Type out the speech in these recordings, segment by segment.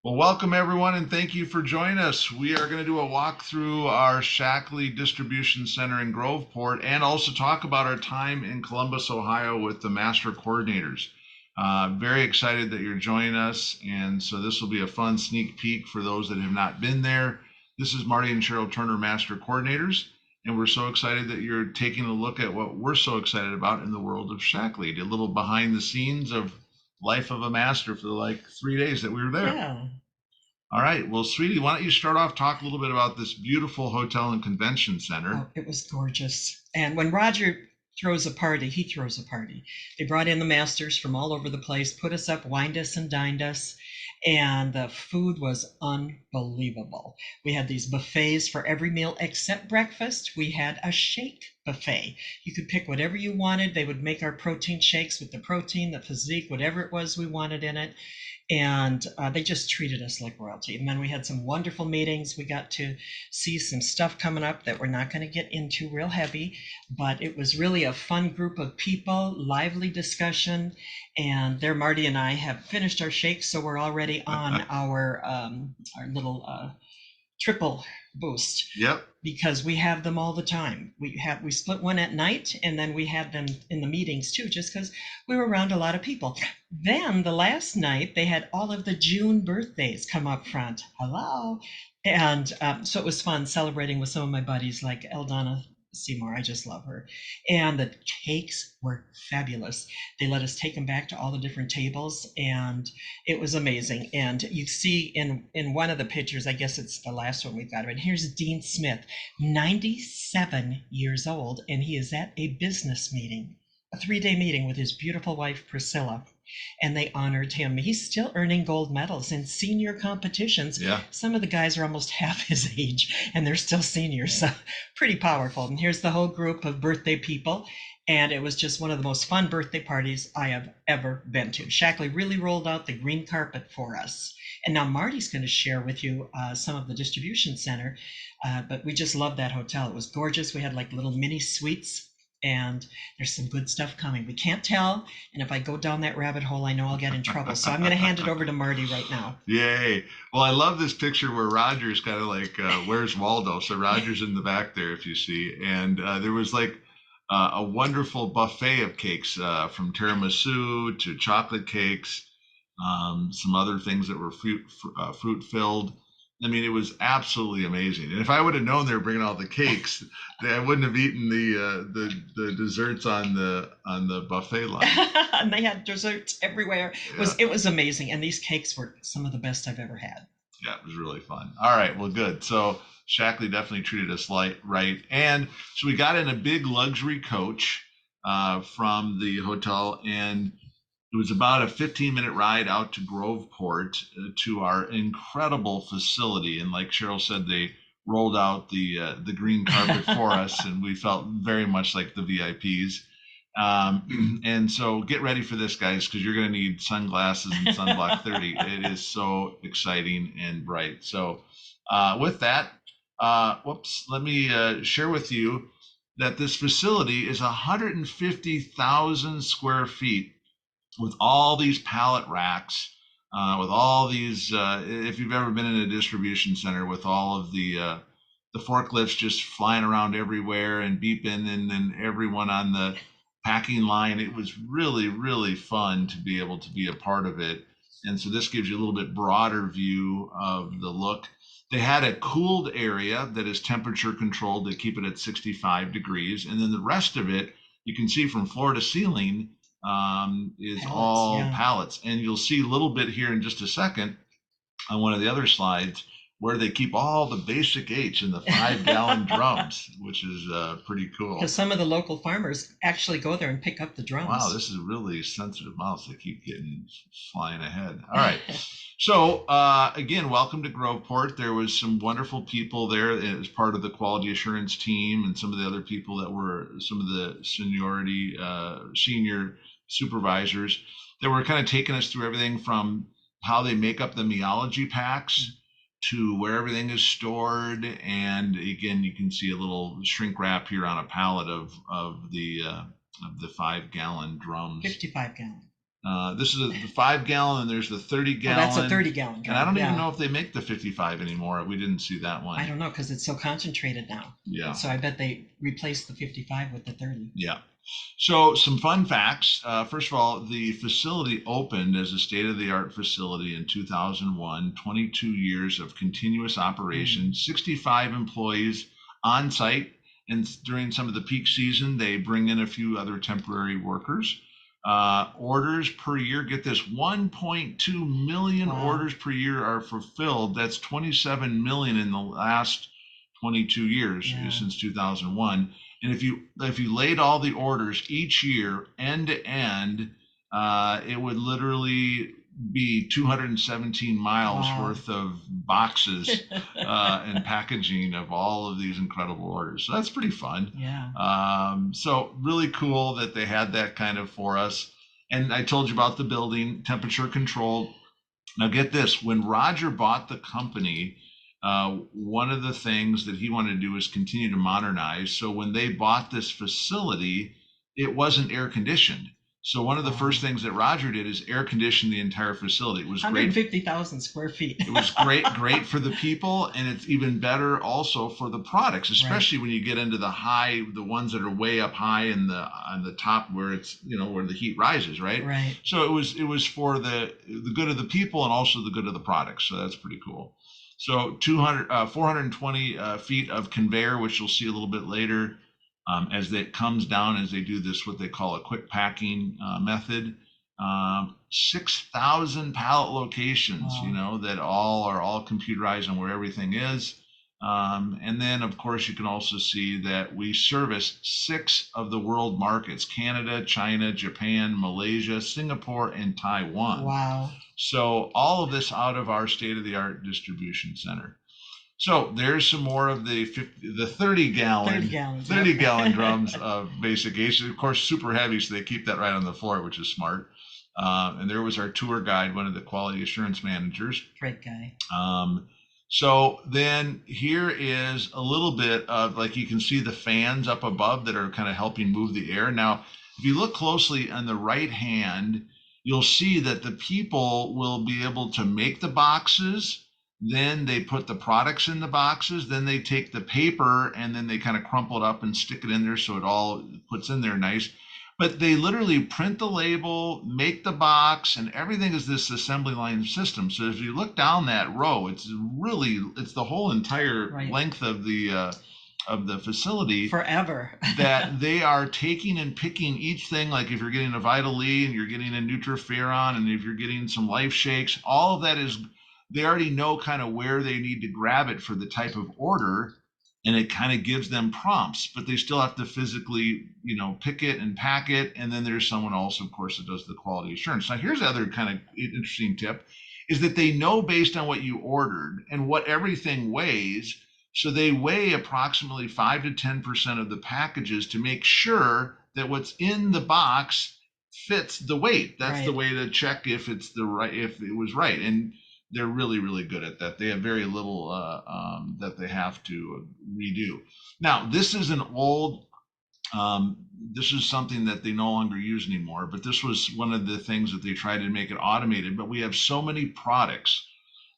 Well, welcome everyone, and thank you for joining us. We are going to do a walk through our Shackley Distribution Center in Groveport and also talk about our time in Columbus, Ohio with the master coordinators. Very excited that you're joining us, and so this will be a fun sneak peek for those that have not been there. This is Marty and Cheryl Turner, master coordinators, and we're so excited that you're taking a look at what we're so excited about in the world of Shackley. A little behind the scenes of life of a master for like 3 days that we were there. Yeah. All right. Well, sweetie, why don't you start off, talk a little bit about this beautiful hotel and convention center? Oh, it was gorgeous. And when Roger throws a party, he throws a party. They brought in the masters from all over the place, put us up, wined us, and dined us. And the food was unbelievable. We had these buffets for every meal except breakfast. We had a shake buffet. You could pick whatever you wanted. They would make our protein shakes with the protein, the physique, whatever it was we wanted in it, and they just treated us like royalty. And then we had some wonderful meetings. We got to see some stuff coming up that we're not going to get into real heavy, but it was really a fun group of people, lively discussion. And there, Marty and I have finished our shakes, so we're already on our little triple boost Yep. because we have them all the time. We split one at night, and then we had them in the meetings too, just because we were around a lot of people. Then the last night they had all of the June birthdays come up front. Hello. And so it was fun celebrating with some of my buddies like Eldana Seymour. I just love her. And the cakes were fabulous. They let us take them back to all the different tables, and it was amazing. And you see in one of the pictures, I guess it's the last one we've got, and here's Dean Smith, 97 years old, and he is at a business meeting, a 3-day meeting with his beautiful wife Priscilla, and they honored him. He's still earning gold medals in senior competitions. Yeah. Some of the guys are almost half his age and they're still seniors, so pretty powerful. And here's the whole group of birthday people, and it was just one of the most fun birthday parties I have ever been to. Shackley really rolled out the green carpet for us. And now Marty's going to share with you some of the distribution center, but we just loved that hotel. It was gorgeous. We had like little mini suites, and there's some good stuff coming. We can't tell, and if I go down that rabbit hole, I know I'll get in trouble. So I'm going to hand it over to Marty right now. Yay. Well, I love this picture where Roger's kind of like, where's Waldo? So Roger's in the back there, if you see. And there was like a wonderful buffet of cakes from tiramisu to chocolate cakes, some other things that were fruit filled. I mean, it was absolutely amazing. And if I would have known they were bringing all the cakes, I wouldn't have eaten the desserts on the buffet line. And they had desserts everywhere. It was amazing, and these cakes were some of the best I've ever had. Yeah, it was really fun. All right, well, good. So Shackley definitely treated us right, and so we got in a big luxury coach from the hotel, and it was about a 15-minute ride out to Groveport to our incredible facility. And like Cheryl said, they rolled out the green carpet for us, and we felt very much like the VIPs. And so get ready for this, guys, because you're going to need sunglasses and sunblock 30. It is so exciting and bright. So with that, let me share with you that this facility is 150,000 square feet with all these pallet racks, with all these. If you've ever been in a distribution center, with all of the forklifts just flying around everywhere and beeping, and then everyone on the packing line, it was really fun to be able to be a part of it. And so this gives you a little bit broader view of the look. They had a cooled area that is temperature controlled to keep it at 65 degrees, and then the rest of it you can see from floor to ceiling is Pallets, all yeah. pallets. And you'll see a little bit here in just a second on one of the other slides where they keep all the basic H in the 5 gallon drums, which is pretty cool. Because some of the local farmers actually go there and pick up the drums. Wow, this is a really sensitive mouse. They keep getting flying ahead. All right. So again, welcome to Groveport. There was some wonderful people there as part of the quality assurance team, and some of the other people that were some of the senior supervisors that were kind of taking us through everything from how they make up the meology packs to where everything is stored. And again, you can see a little shrink wrap here on a pallet of the 5 gallon drums. 55 gallon. This is the 5 gallon, and there's the 30 Oh, that's a gallon. 30-gallon And I drum. don't even Yeah. know if they make the 55 anymore. We didn't see that I one. don't know because it's so concentrated now. Yeah. So I bet they replaced the 55 with the 30. Yeah. So, some fun facts. First of all, the facility opened as a state of the art facility in 2001, 22 years of continuous operation, 65 employees on site. And during some of the peak season, they bring in a few other temporary workers. Orders per year, get this, 1.2 million Wow. orders per year are fulfilled. That's 27 million in the last 22 years, Yeah. since 2001. And if you laid all the orders each year end to end, it would literally be 217 miles Wow. worth of boxes and packaging of all of these incredible orders. So that's pretty fun. Yeah. So really cool that they had that kind of for us. And I told you about the building, temperature controlled. Now get this, when Roger bought the company, one of the things that he wanted to do is continue to modernize. So when they bought this facility, it wasn't air conditioned. So one of the first things that Roger did is air condition the entire facility. It was great. 150,000 square feet. It was great for the people, and it's even better also for the products, especially when you get into the ones that are way up high in on the top where it's where the heat rises, right? Right. So it was for the good of the people and also the good of the products. So that's pretty cool. So 420 feet of conveyor, which you'll see a little bit later, as it comes down, as they do this, what they call a quick packing method. 6,000 pallet locations, that are all computerized on where everything is. And then, of course, you can also see that we service 6 of the world markets: Canada, China, Japan, Malaysia, Singapore, and Taiwan. Wow. So all of this out of our state-of-the-art distribution center. So there's some more of the 30 gallon drums of basic Ace. Of course, super heavy, so they keep that right on the floor, which is smart. And there was our tour guide, one of the quality assurance managers. Great guy. So then here is a little bit of, like, you can see the fans up above that are kind of helping move the air. Now, if you look closely on the right hand, you'll see that the people will be able to make the boxes. Then they put the products in the boxes. Then they take the paper and then they kind of crumple it up and stick it in there so it all puts in there nice. But they literally print the label, make the box, and everything is this assembly line system. So if you look down that row, it's the whole entire length of the facility forever that they are taking and picking each thing. Like if you're getting a Vital E and you're getting a Nutriferon, and if you're getting some Life Shakes, all of that is, they already know kind of where they need to grab it for the type of order, and it kind of gives them prompts, but they still have to physically, pick it and pack it. And then there's someone else, of course, that does the quality assurance. Now, here's the other kind of interesting tip, is that they know based on what you ordered and what everything weighs. So they weigh approximately 5 to 10% of the packages to make sure that what's in the box fits the weight. That's the way to check if it's if it was right. And they're really, really good at that. They have very little that they have to redo. Now, this is an old, this is something that they no longer use anymore, but this was one of the things that they tried to make it automated. But we have so many products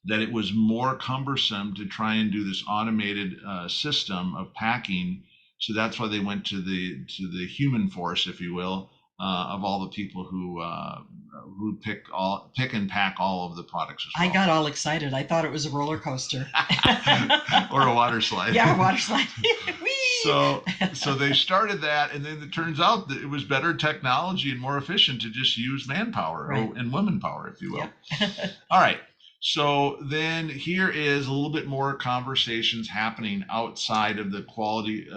that it was more cumbersome to try and do this automated system of packing. So that's why they went to the human force, if you will, of all the people who pick and pack all of the products as well. I got all excited. I thought it was a roller coaster or a water slide. Yeah, a water slide. So they started that, and then it turns out that it was better technology and more efficient to just use manpower and women power, if you will. Yep. All right. So then here is a little bit more conversations happening outside of the quality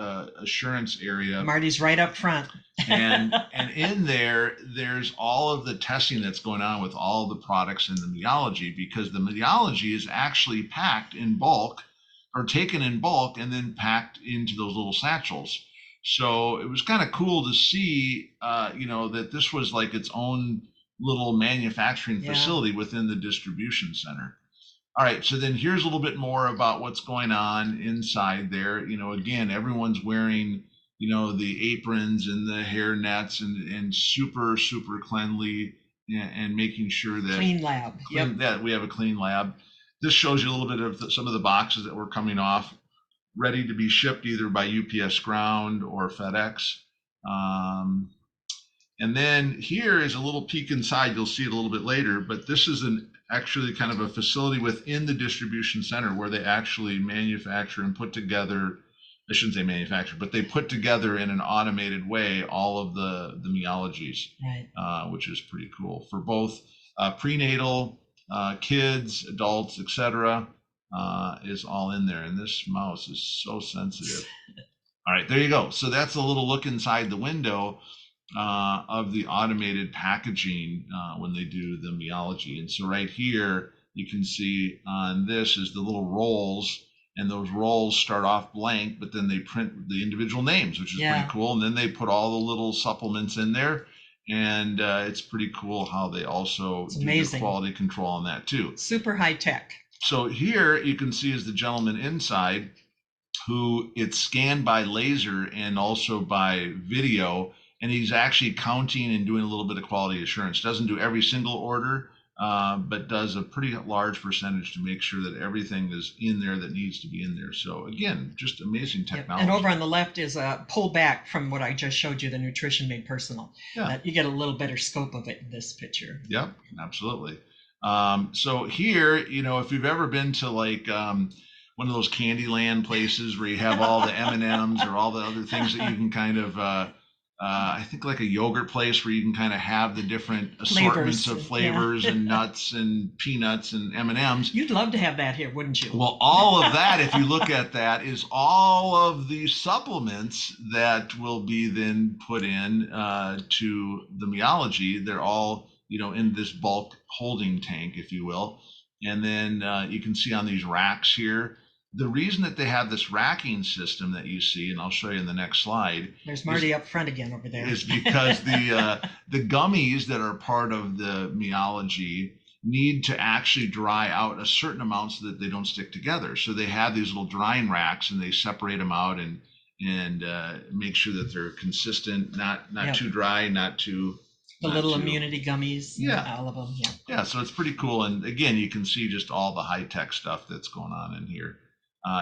assurance area. Marty's right up front. and in there's all of the testing that's going on with all the products in the meteorology, because the meteorology is actually packed in bulk, or taken in bulk and then packed into those little satchels. So it was kind of cool to see, that this was like its own little manufacturing facility within the distribution center. All right, so then here's a little bit more about what's going on inside there. Again, everyone's wearing, the aprons and the hair nets and super, super cleanly and making sure that Clean lab. Yep. that we have a clean lab. This shows you a little bit of some of the boxes that were coming off, ready to be shipped either by UPS Ground or FedEx. And then here is a little peek inside. You'll see it a little bit later, but this is actually kind of a facility within the distribution center where they actually manufacture and put together. I shouldn't say manufacture, but they put together in an automated way all of the meologies, right. Which is pretty cool for both prenatal, kids, adults, etc. Is all in there. And this mouse is so sensitive. All right, there you go. So that's a little look inside the window of the automated packaging when they do the meology. And so right here, you can see on this is the little rolls, and those rolls start off blank, but then they print the individual names, which is pretty cool. And then they put all the little supplements in there. And it's pretty cool how they also do the quality control on that too. Super high tech. So here you can see is the gentleman inside who it's scanned by laser and also by video. And he's actually counting and doing a little bit of quality assurance. Doesn't do every single order, but does a pretty large percentage to make sure that everything is in there that needs to be in there. So again, just amazing technology. Yep. And over on the left is a pull back from what I just showed you, the Nutrition Made Personal. Yeah. You get a little better scope of it in this picture. Yep, absolutely. So here, if you've ever been to like one of those Candyland places where you have all the M&Ms or all the other things that you can kind of I think like a yogurt place where you can kind of have the different assortments of flavors and nuts and peanuts and M&Ms. You'd love to have that here, wouldn't you? Well, all of that, if you look at that, is all of the supplements that will be then put in to the meology. They're all, in this bulk holding tank, if you will. And then you can see on these racks here, the reason that they have this racking system that you see, and I'll show you in the next slide. There's Marty up front again over there. Is because the gummies that are part of the meology need to actually dry out a certain amount so that they don't stick together. So they have these little drying racks and they separate them out and make sure that they're consistent, not too dry, not too. The little immunity gummies, all of them. Yeah, so it's pretty cool. And again, you can see just all the high-tech stuff that's going on in here.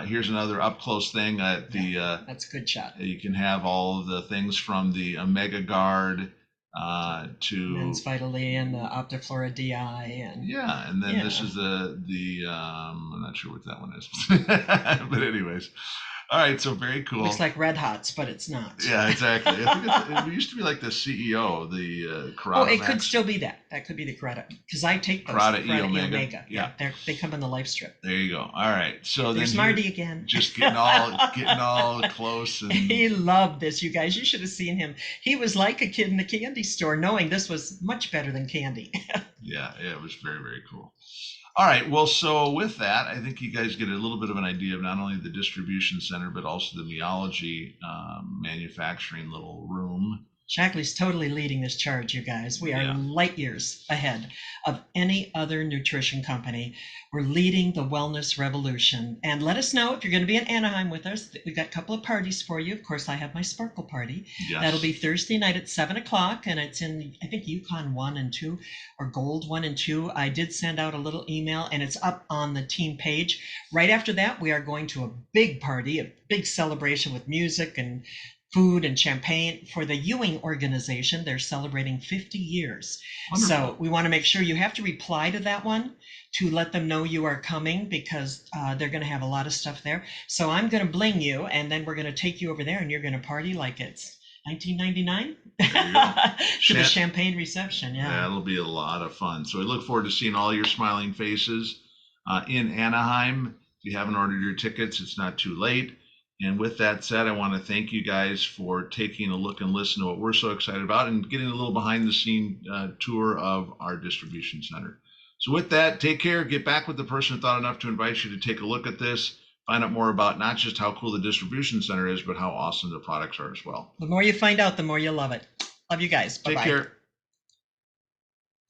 Here's another up close thing at the. That's a good shot. You can have all of the things from the Omega Guard to Men's Vitally and the Optiflora DI and. Yeah, and then this is the I'm not sure what that one is, but anyways. All right, so very cool. Looks like Red Hots, but it's not. Yeah, exactly. I think it used to be like the CEO, the Karada. Oh, it could still be that. That could be the Karada, because I take those. Karada E Omega. Yeah, they come in the life strip. There you go. All right, so there's Marty again. Just getting all close. And he loved this, you guys. You should have seen him. He was like a kid in a candy store, knowing this was much better than candy. Yeah, it was very, very cool. All right, well, so with that, I think you guys get a little bit of an idea of not only the distribution center, but also the meology manufacturing little room. Shackley's totally leading this charge, you guys. We are light years ahead of any other nutrition company. We're leading the wellness revolution. And let us know if you're going to be in Anaheim with us. We've got a couple of parties for you. Of course, I have my Sparkle Party. Yes. That'll be Thursday night at 7 o'clock, and it's in, I think, Yukon 1 and 2, or Gold 1 and 2. I did send out a little email, and it's up on the team page. Right after that, we are going to a big party, a big celebration with music and food and champagne for the Ewing organization. They're celebrating 50 years. Wonderful. So we want to make sure you have to reply to that one to let them know you are coming, because they're going to have a lot of stuff there. So I'm going to bling you, and then we're going to take you over there, and you're going to party like it's 1999 to the champagne reception. Yeah, that'll be a lot of fun. So we look forward to seeing all your smiling faces in Anaheim. If you haven't ordered your tickets, it's not too late. And with that said, I want to thank you guys for taking a look and listen to what we're so excited about and getting a little behind the scene tour of our distribution center. So with that, take care. Get back with the person who thought enough to invite you to take a look at this. Find out more about not just how cool the distribution center is, but how awesome the products are as well. The more you find out, the more you love it. Love you guys. Bye-bye. Take care.